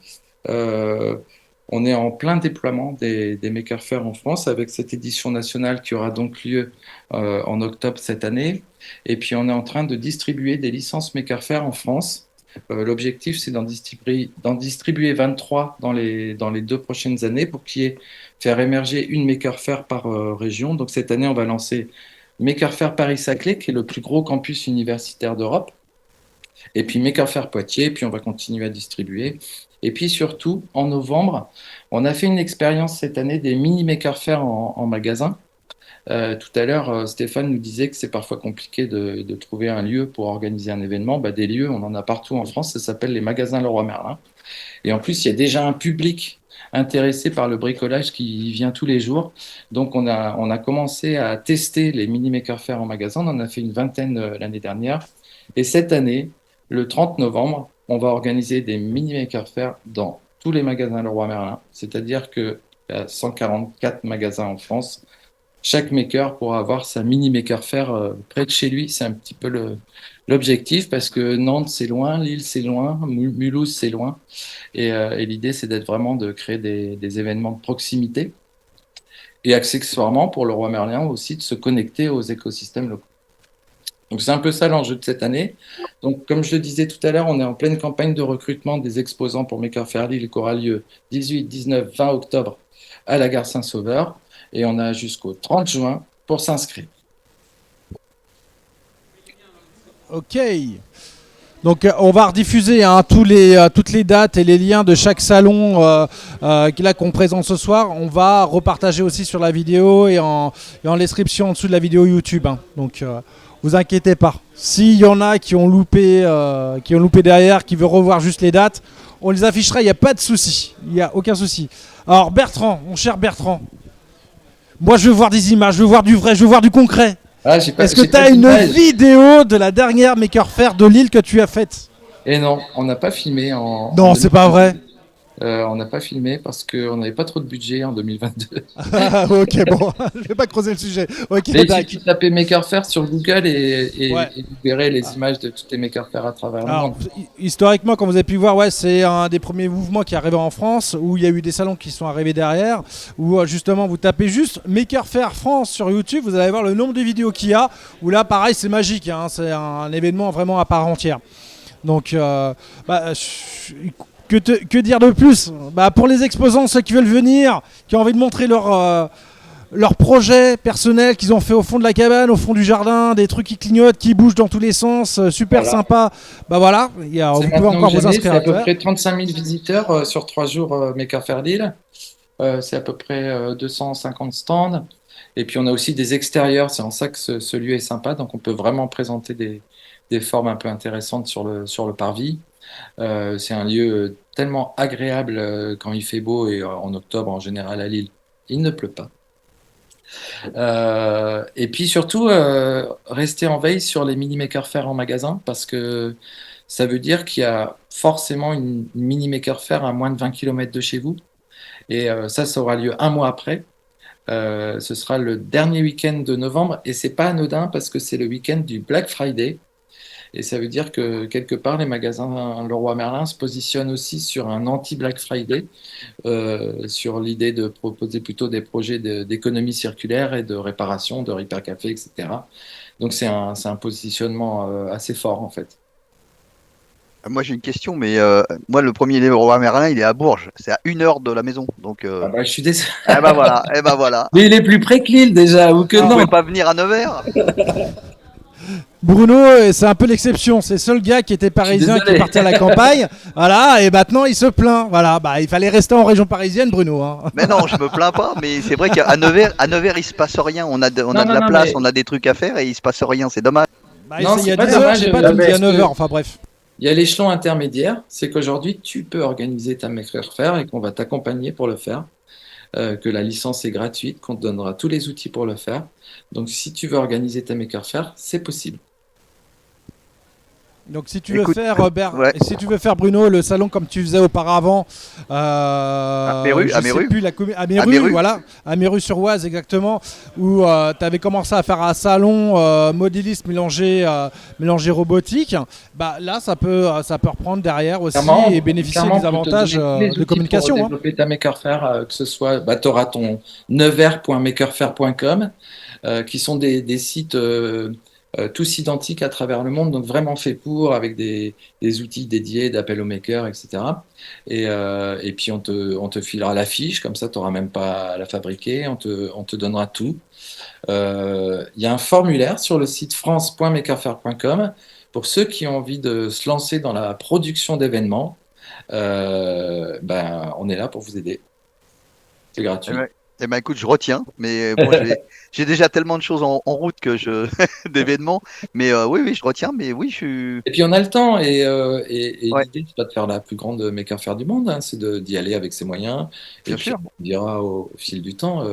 on est en plein déploiement des Maker Faire en France avec cette édition nationale qui aura donc lieu en octobre cette année. Et puis, on est en train de distribuer des licences Maker Faire en France. L'objectif, c'est d'en distribuer 23 dans les 2 prochaines années pour faire émerger une Maker Faire par région. Donc cette année, on va lancer Maker Faire Paris-Saclay, qui est le plus gros campus universitaire d'Europe. Et puis Maker Faire Poitiers, et puis on va continuer à distribuer. Et puis surtout, en novembre, on a fait une expérience cette année des mini Maker Faire en magasin. Tout à l'heure, Stéphane nous disait que c'est parfois compliqué de trouver un lieu pour organiser un événement. Bah, des lieux, on en a partout en France, ça s'appelle les magasins Leroy Merlin. Et en plus, il y a déjà un public intéressé par le bricolage qui vient tous les jours. Donc, on a commencé à tester les mini Maker Faire en magasin. On en a fait une vingtaine l'année dernière. Et cette année, le 30 novembre, on va organiser des mini Maker Faire dans tous les magasins Leroy Merlin. C'est-à-dire qu'il y a 144 magasins en France. Chaque maker pourra avoir sa mini Maker Faire près de chez lui. C'est un petit peu l'objectif parce que Nantes, c'est loin, Lille, c'est loin, Mulhouse, c'est loin. Et l'idée, c'est d'être vraiment de créer des événements de proximité. Et accessoirement, pour le Roi Merlin aussi, de se connecter aux écosystèmes locaux. Donc, c'est un peu ça l'enjeu de cette année. Donc, comme je le disais tout à l'heure, on est en pleine campagne de recrutement des exposants pour Maker Faire Lille qui aura lieu 18, 19, 20 octobre à la gare Saint-Sauveur. Et on a jusqu'au 30 juin pour s'inscrire. Ok. Donc on va rediffuser toutes les dates et les liens de chaque salon qu'on présente ce soir. On va repartager aussi sur la vidéo et en description en dessous de la vidéo YouTube. Hein. Donc vous inquiétez pas. S'il y en a qui ont loupé derrière, qui veulent revoir juste les dates, on les affichera, il n'y a pas de souci. Il n'y a aucun souci. Alors Bertrand, mon cher Bertrand, moi je veux voir des images, je veux voir du vrai, je veux voir du concret. Ah, est-ce que tu as une vidéo de la dernière Maker Faire de Lille que tu as faite? Et non, on n'a pas filmé Non, c'est pas vrai. On n'a pas filmé parce qu'on n'avait pas trop de budget en 2022. Ok, bon, je vais pas creuser le sujet. Ok, mais il suffit de taper Maker Faire sur Google et vous verrez les images de toutes les Maker Faire à travers le monde. Historiquement, comme vous avez pu voir, c'est un des premiers mouvements qui est arrivé en France, où il y a eu des salons qui sont arrivés derrière, où justement vous tapez juste Maker Faire France sur YouTube, vous allez voir le nombre de vidéos qu'il y a, où là pareil c'est magique, hein, c'est un événement vraiment à part entière. Donc que dire de plus? Pour les exposants, ceux qui veulent venir, qui ont envie de montrer leur projet personnel qu'ils ont fait au fond de la cabane, au fond du jardin, des trucs qui clignotent, qui bougent dans tous les sens, super sympa. Voilà, vous pouvez encore vous inscrire. C'est à peu près 35 000 visiteurs sur 3 jours Maker Faire Lille. C'est à peu près 250 stands. Et puis on a aussi des extérieurs, c'est en ça que ce lieu est sympa. Donc on peut vraiment présenter des formes un peu intéressantes sur le parvis. C'est un lieu tellement agréable quand il fait beau et en octobre en général à Lille, il ne pleut pas. Et puis surtout, rester en veille sur les mini Maker Faire en magasin parce que ça veut dire qu'il y a forcément une mini Maker Faire à moins de 20 km de chez vous. Et ça aura lieu un mois après. Ce sera le dernier week-end de novembre et c'est pas anodin parce que c'est le week-end du Black Friday. Et ça veut dire que quelque part, les magasins Leroy Merlin se positionnent aussi sur un anti-Black Friday, sur l'idée de proposer plutôt des projets d'économie circulaire et de réparation, de repair café, etc. Donc c'est un positionnement assez fort en fait. Moi j'ai une question, mais moi le premier Leroy Merlin il est à Bourges, c'est à 1 heure de la maison, donc Ah bah, je suis désolé. eh ben voilà, eh ben voilà. Mais il est plus près que Lille déjà, ou que Vous non? pouvez pas venir à Nevers? Bruno, c'est un peu l'exception. C'est le seul gars qui était parisien qui est désolé. parti à la campagne. Voilà, et maintenant il se plaint. Voilà, bah il fallait rester en région parisienne, Bruno. Hein. Mais non, je me plains pas, mais c'est vrai qu'à Nevers il se passe rien. On a de la non, place, mais- on a des trucs à faire et il se passe rien. C'est dommage. Bah, Non, il y a c'est pas 10 heures, dommage, je sais pas, tu me dis à parce que- 9h. Enfin bref. Il y a l'échelon intermédiaire, c'est qu'aujourd'hui tu peux organiser ta maker faire et qu'on va t'accompagner pour le faire, que la licence est gratuite, qu'on te donnera tous les outils pour le faire. Donc si tu veux organiser ta maker faire, c'est possible. Donc si tu veux Écoute, faire ouais. si tu veux faire Bruno le salon comme tu faisais auparavant Méru, je à sais Méru. plus à Méru, Méru. voilà, à Méru-sur-Oise exactement, où tu avais commencé à faire un salon modéliste mélangé robotique. Bah là ça peut reprendre derrière aussi Clairement, et bénéficier clairement, des pour te avantages donner tous les de outils communication. Pour Hein. développer ta maker faire, que ce soit, tu auras ton nevers.makerfaire.com, qui sont des sites tous identiques à travers le monde, donc vraiment faits pour, avec des outils dédiés d'appel au maker, etc. Et puis on te filera la fiche, comme ça tu n'auras même pas à la fabriquer, on te donnera tout. Il y a un formulaire sur le site france.makerfaire.com pour ceux qui ont envie de se lancer dans la production d'événements. On est là pour vous aider. C'est gratuit. Eh ben écoute, je retiens, mais bon, j'ai déjà tellement de choses en route que d'événements, mais oui, je retiens, mais oui, je suis. Et puis on a le temps et Ouais. l'idée c'est pas de faire la plus grande maker faire du monde, hein, c'est d'y aller avec ses moyens. Et Bien puis sûr. on dira au fil du temps.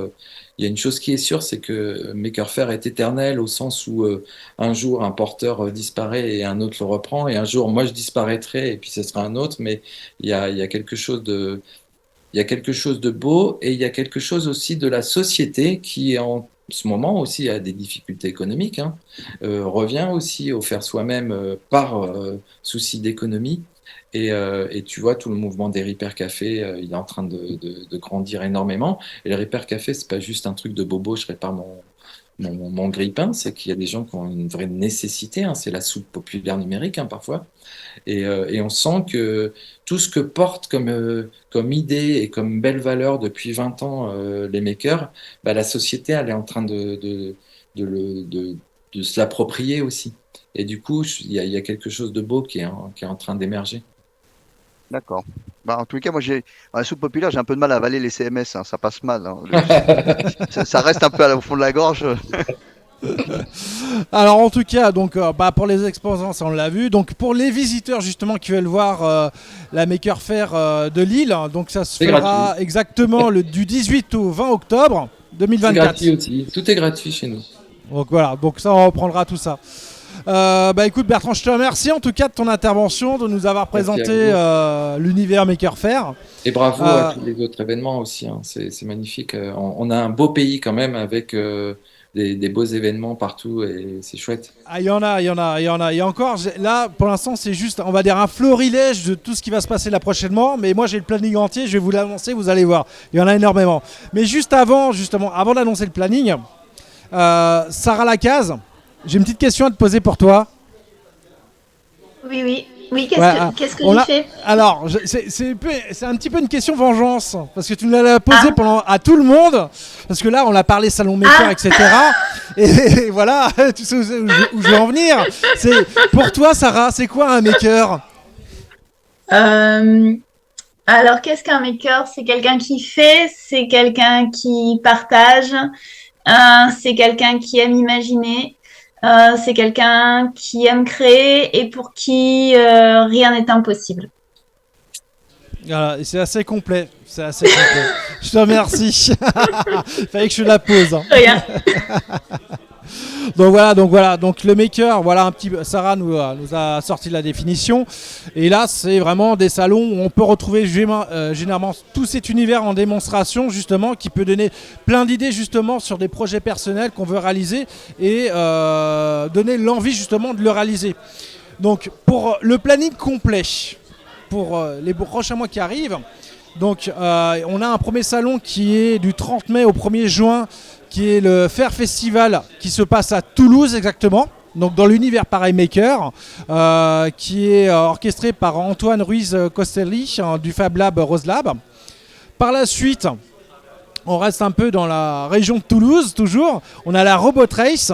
Il y a une chose qui est sûre, c'est que maker faire est éternel au sens où un jour un porteur disparaît et un autre le reprend, et un jour moi je disparaîtrai et puis ce sera un autre. Mais il y a quelque chose de beau et il y a quelque chose aussi de la société qui en ce moment aussi a des difficultés économiques, hein, revient aussi au faire soi-même par souci d'économie. Et tu vois, tout le mouvement des Repair Café, il est en train de grandir énormément. Et le Repair Café, c'est pas juste un truc de bobo, je répare mon grille-pain, c'est qu'il y a des gens qui ont une vraie nécessité, hein, c'est la soupe populaire numérique, hein, parfois. Et on sent que tout ce que portent comme idée et comme belle valeur depuis 20 ans les makers, bah, la société elle est en train de se l'approprier aussi. Et du coup, il y a quelque chose de beau qui est en train d'émerger. D'accord. Bah, en tous les cas, moi, dans la soupe populaire, j'ai un peu de mal à avaler les CMS, hein, ça passe mal. Hein. Ça reste un peu au fond de la gorge. Alors en tout cas, donc pour les exposants, ça on l'a vu. Donc pour les visiteurs justement qui veulent voir la Maker Faire de Lille, donc ça se C'est fera gratuit. exactement du 18 au 20 octobre C'est 2024. gratuit aussi. Tout est gratuit chez nous. Donc voilà, donc ça on reprendra tout ça. Écoute Bertrand, je te remercie en tout cas de ton intervention, de nous avoir Merci présenté à l'univers Maker Faire. Et bravo à tous les autres événements aussi, hein. C'est magnifique. On a un beau pays quand même avec des beaux événements partout et c'est chouette. Ah, il y en a. Et encore, là, pour l'instant, c'est juste, on va dire, un florilège de tout ce qui va se passer là prochainement. Mais moi, j'ai le planning entier, je vais vous l'annoncer, vous allez voir. Il y en a énormément. Mais juste avant d'annoncer le planning, Sarah Lacaze, j'ai une petite question à te poser pour toi. Oui, qu'est-ce que on j'ai a- fait? Alors, c'est un petit peu une question vengeance, parce que tu nous l'as posée à tout le monde, parce que là, on a parlé salon maker, etc. Et voilà, tu sais où je veux en venir. Pour toi, Sarah, c'est quoi un maker? Alors, qu'est-ce qu'un maker? C'est quelqu'un qui fait, c'est quelqu'un qui partage, c'est quelqu'un qui aime imaginer, c'est quelqu'un qui aime créer et pour qui rien n'est impossible. Voilà, et c'est assez complet. Je te remercie. Fallait que je la pose. Hein. Rien. Donc voilà, donc le maker, voilà un petit peu, Sarah nous a sorti la définition. Et là, c'est vraiment des salons où on peut retrouver généralement tout cet univers en démonstration, justement, qui peut donner plein d'idées, justement, sur des projets personnels qu'on veut réaliser et donner l'envie, justement, de le réaliser. Donc, pour le planning complet, pour les prochains mois qui arrivent, donc on a un premier salon qui est du 30 mai au 1er juin, qui est le Faire Festival, qui se passe à Toulouse exactement, donc dans l'univers Pareil Maker, qui est orchestré par Antoine Ruiz Costelli du Fab Lab Rose Lab. Par la suite, on reste un peu dans la région de Toulouse, toujours. On a la Robot Race,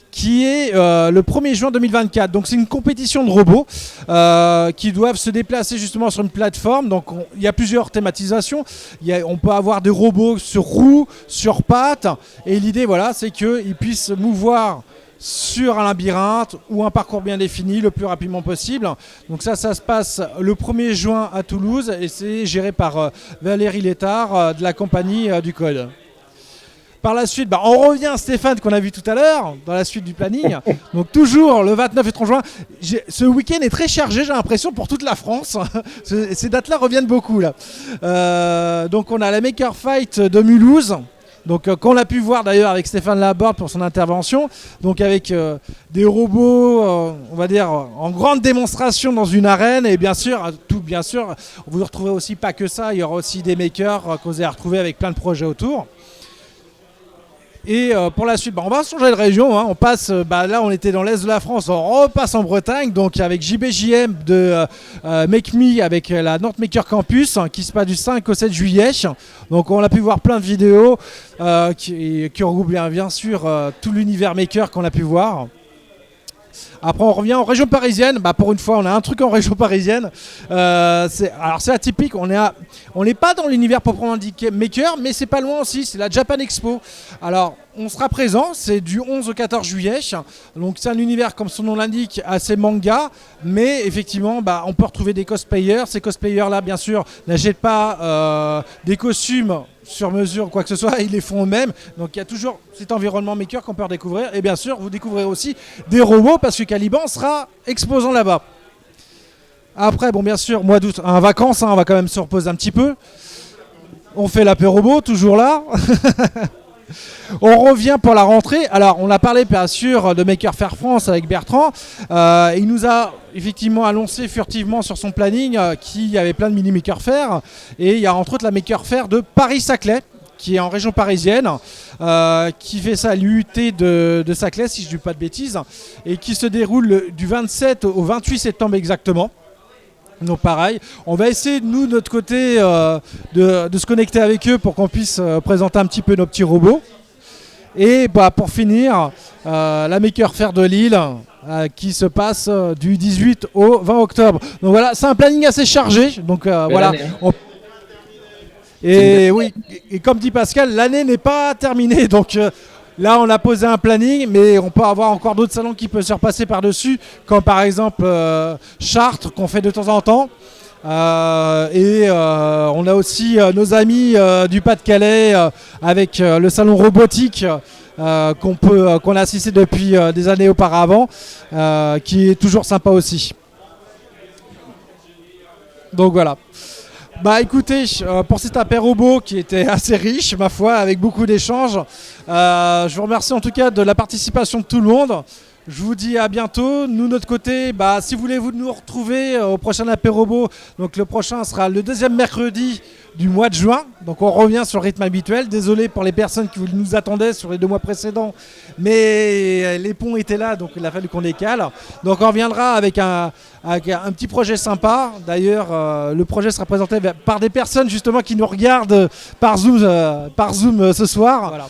qui est le 1er juin 2024. Donc c'est une compétition de robots qui doivent se déplacer justement sur une plateforme. Donc il y a plusieurs thématisations. On peut avoir des robots sur roues, sur pattes. Et l'idée, voilà, c'est qu'ils puissent mouvoir sur un labyrinthe ou un parcours bien défini le plus rapidement possible. Donc ça se passe le 1er juin à Toulouse et c'est géré par Valérie Létard de la compagnie du Code. Par la suite, on revient à Stéphane qu'on a vu tout à l'heure dans la suite du planning. Donc toujours le 29 et 30 juin. Ce week-end est très chargé, j'ai l'impression, pour toute la France. Ces dates-là reviennent beaucoup là. Donc on a la Maker Fight de Mulhouse. Donc qu'on a pu voir d'ailleurs avec Stéphane Laborde pour son intervention. Donc avec des robots, on va dire, en grande démonstration dans une arène. Et bien sûr, vous ne retrouvez aussi pas que ça. Il y aura aussi des makers que vous allez retrouver avec plein de projets autour. Et pour la suite, on va changer de région. On passe, là on était dans l'est de la France, on repasse en Bretagne, donc avec JBJM de Make Me avec la Nantes Maker Campus qui se passe du 5 au 7 juillet. Donc on a pu voir plein de vidéos qui regroupent bien sûr tout l'univers maker qu'on a pu voir. Après on revient en région parisienne, pour une fois on a un truc en région parisienne, c'est atypique, on n'est pas dans l'univers proprement dit maker, mais c'est pas loin aussi, c'est la Japan Expo. Alors on sera présent, c'est du 11 au 14 juillet, donc c'est un univers comme son nom l'indique assez manga, mais effectivement on peut retrouver des cosplayers, ces cosplayers là bien sûr n'achètent pas des costumes sur mesure ou quoi que ce soit, ils les font eux-mêmes. Donc il y a toujours cet environnement maker qu'on peut redécouvrir. Et bien sûr, vous découvrirez aussi des robots parce que Caliban sera exposant là-bas. Après, bien sûr, mois d'août, en vacances, on va quand même se reposer un petit peu. On fait l'apéro toujours là. On revient pour la rentrée. Alors, on a parlé bien sûr de Maker Faire France avec Bertrand. Il nous a effectivement annoncé furtivement sur son planning qu'il y avait plein de mini Maker Faire. Et il y a entre autres la Maker Faire de Paris-Saclay, qui est en région parisienne, qui fait ça à l'UT de Saclay, si je ne dis pas de bêtises, et qui se déroule du 27 au 28 septembre exactement. Donc pareil, on va essayer nous de notre côté de se connecter avec eux pour qu'on puisse présenter un petit peu nos petits robots. Et pour finir, la Maker Faire de Lille qui se passe du 18 au 20 octobre. Donc voilà, c'est un planning assez chargé. Donc voilà. Et oui, et comme dit Pascal, l'année n'est pas terminée. Donc là, on a posé un planning, mais on peut avoir encore d'autres salons qui peuvent se repasser par-dessus, comme par exemple Chartres, qu'on fait de temps en temps. On a aussi nos amis du Pas-de-Calais avec le salon robotique qu'on a assisté depuis des années auparavant, qui est toujours sympa aussi. Donc voilà. Écoutez, pour cet apéro qui était assez riche, ma foi, avec beaucoup d'échanges, je vous remercie en tout cas de la participation de tout le monde. Je vous dis à bientôt. Nous, de notre côté, si vous voulez nous retrouver au prochain apéro, donc le prochain sera le deuxième mercredi du mois de juin. Donc on revient sur le rythme habituel. Désolé pour les personnes qui nous attendaient sur les 2 mois précédents, mais les ponts étaient là, donc il a fallu qu'on décale. Donc on reviendra avec un petit projet sympa. D'ailleurs, le projet sera présenté par des personnes justement qui nous regardent par Zoom ce soir. Voilà.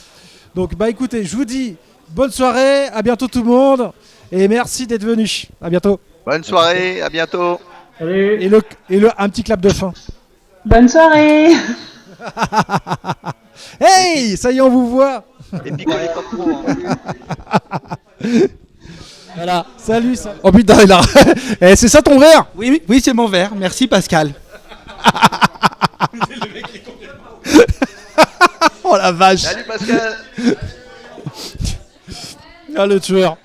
Donc écoutez, je vous dis bonne soirée, à bientôt tout le monde, et merci d'être venus. À bientôt. Bonne soirée, à bientôt. Salut. Et un petit clap de fin. Bonne soirée. Hey, ça y est, on vous voit. Et picolez pas trop. Voilà, salut. Oh putain, il a... c'est ça ton verre? Oui, c'est mon verre. Merci Pascal. Oh la vache. Salut Pascal. Ah, le tueur.